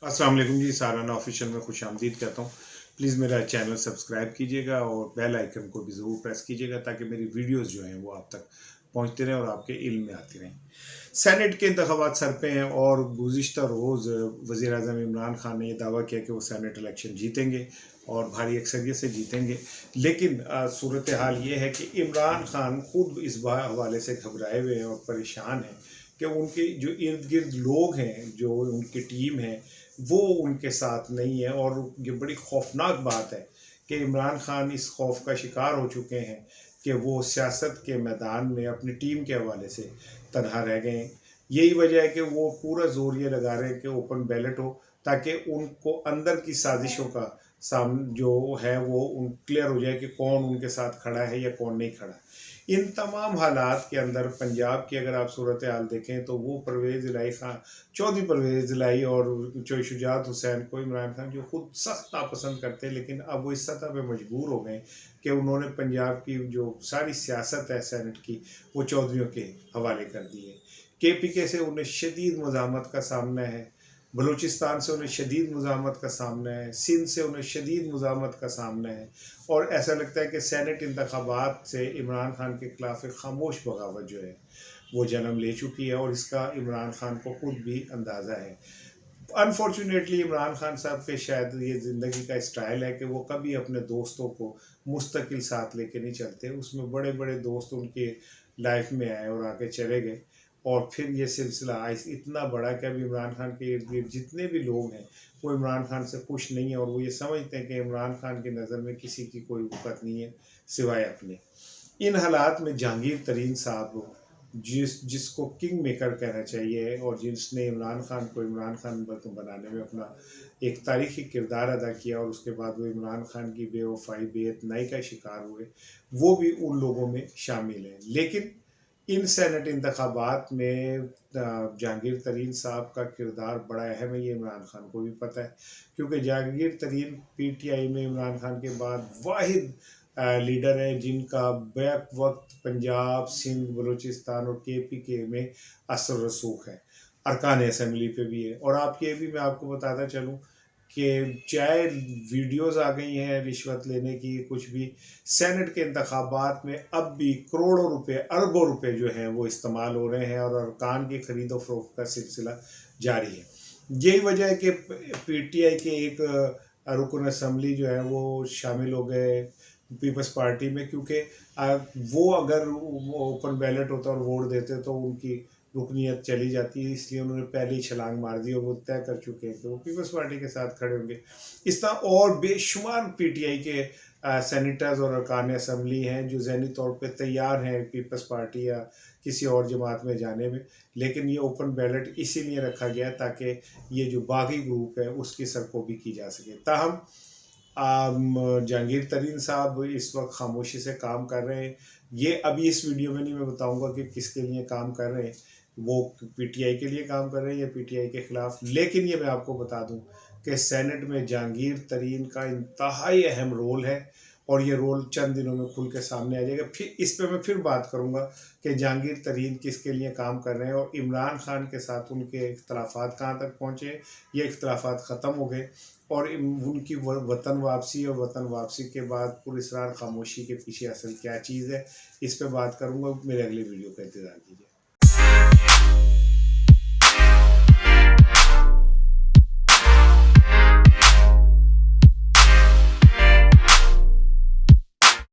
अस्सलाम वालेकुम जी, सालाना ऑफिशियल में खुशामदीद कहता हूँ। प्लीज़ मेरा चैनल सब्सक्राइब कीजिएगा और बेल आइकन को भी ज़रूर प्रेस कीजिएगा ताकि मेरी वीडियोस जो हैं वो आप तक पहुँचते रहें और आपके इल्म में आती रहें। सेनेट के इंतखाबात सर पे हैं और गुज़िश्ता रोज़ वज़ीर आज़म इमरान खान ने ये दावा किया कि वो सेनेट इलेक्शन जीतेंगे और भारी अक्सरियत से जीतेंगे। लेकिन सूरत हाल ये है कि इमरान खान खुद इस हवाले से घबराए हुए हैं और परेशान हैं कि उनके जो इर्द गिर्द लोग हैं, जो उनकी टीम है, वो उनके साथ नहीं है। और ये बड़ी खौफनाक बात है कि इमरान खान इस खौफ का शिकार हो चुके हैं कि वो सियासत के मैदान में अपनी टीम के हवाले से तनहा रह गए हैं। यही वजह है कि वो पूरा जोर ये लगा रहे हैं कि ओपन बैलेट हो ताकि उनको अंदर की साजिशों का साम जो है वो क्लियर हो जाए कि कौन उनके साथ खड़ा है या कौन नहीं खड़ा है। इन तमाम हालात के अंदर पंजाब की अगर आप सूरत हाल देखें तो वो परवेज़ इलाही खान, चौधरी परवेज़ इलाही और शुजात हुसैन को इमरान खान जो खुद सख्त नापसंद करते हैं, लेकिन अब वो इस सतह पे मजबूर हो गए कि उन्होंने पंजाब की जो सारी सियासत है सेनेट की वो चौधरीयों के हवाले कर दी है। KPK से उन्हें शदीद मज़ामत का सामना है, बलूचिस्तान से उन्हें शदीद मज़ामत का सामना है, सिंध से उन्हें शदीद मज़ामत का सामना है। और ऐसा लगता है कि सेनेट इंतखाबात से इमरान खान के ख़िलाफ़ एक खामोश बगावत जो है वो जन्म ले चुकी है और इसका इमरान खान को खुद भी अंदाज़ा है। अनफॉर्चुनेटली इमरान खान साहब के शायद ये ज़िंदगी का स्टाइल है कि वो कभी अपने दोस्तों को मुस्तकिल साथ लेके नहीं चलते। उसमें बड़े बड़े दोस्त उनके लाइफ में आए और आके चले गए और फिर ये सिलसिला इतना बड़ा कि अभी इमरान खान के इर्द गिर्द जितने भी लोग हैं वो इमरान खान से खुश नहीं है और वो ये समझते हैं कि इमरान खान की नज़र में किसी की कोई वक़्त नहीं है सिवाय अपने। इन हालात में जहांगीर तरीन साहब जिसको किंग मेकर कहना चाहिए और जिसने इमरान खान को इमरान खान बनाने में अपना एक तारीखी किरदार अदा किया और उसके बाद वो इमरान खान की बेवफाई बेइत्नाई का शिकार हुए, वो भी उन लोगों में शामिल हैं। लेकिन इन सेनेट इंतखाबात में जहांगीर तरीन साहब का किरदार बड़ा अहम है, ये इमरान खान को भी पता है, क्योंकि जहांगीर तरीन PTI में इमरान खान के बाद वाहिद लीडर है जिनका बैक वक्त पंजाब, सिंध, बलूचिस्तान और KPK में असर रसूख है, अरकान असम्बली पे भी है। और आप ये भी मैं आपको बताता चलूँ कि चाहे वीडियोज़ आ गई हैं रिश्वत लेने की, कुछ भी, सेनेट के इंतखाबात में अब भी करोड़ों रुपए, अरबों रुपए जो हैं वो इस्तेमाल हो रहे हैं और अरकान की खरीदो फरोख्त का सिलसिला जारी है। यही वजह है कि PTI के एक रुकन असम्बली जो है वो शामिल हो गए पीपल्स पार्टी में, क्योंकि वो अगर ओपन बैलेट होता और वोट देते तो उनकी रुकनीत चली जाती है, इसलिए उन्होंने पहले ही छलांग मार दी और वो तय कर चुके हैं कि वो पीपल्स पार्टी के साथ खड़े होंगे। इस तरह और बेशुमार PTI के सेनेटर्स और अरकान असम्बली हैं जो ज़हनी तौर पे तैयार हैं पीपल्स पार्टी या किसी और जमात में जाने में, लेकिन ये ओपन बैलेट इसीलिए रखा गया ताकि ये जो बागी ग्रुप है उसकी सरकोबी की जा सके। ताहम जहांगीर तरीन साहब इस वक्त खामोशी से काम कर रहे हैं। ये अभी इस वीडियो में नहीं मैं बताऊंगा कि किसके लिए काम कर रहे हैं, वो PTI के लिए काम कर रहे हैं या PTI के ख़िलाफ़, लेकिन ये मैं आपको बता दूं कि सेनेट में जहांगीर तरीन का इंतहाई अहम रोल है और ये रोल चंद दिनों में खुल के सामने आ जाएगा। फिर इस पर मैं फिर बात करूंगा कि जहांगीर तरीन किसके लिए काम कर रहे हैं और इमरान खान के साथ उनके इख्तलाफात कहाँ तक पहुँचे, ये इख्तलाफात ख़त्म हो गए और उनकी वतन वापसी और वतन वापसी के बाद पुरअसरार खामोशी के पीछे असल क्या चीज़ है, इस पर बात करूंगा। मेरे अगले वीडियो का इंतज़ार कीजिए।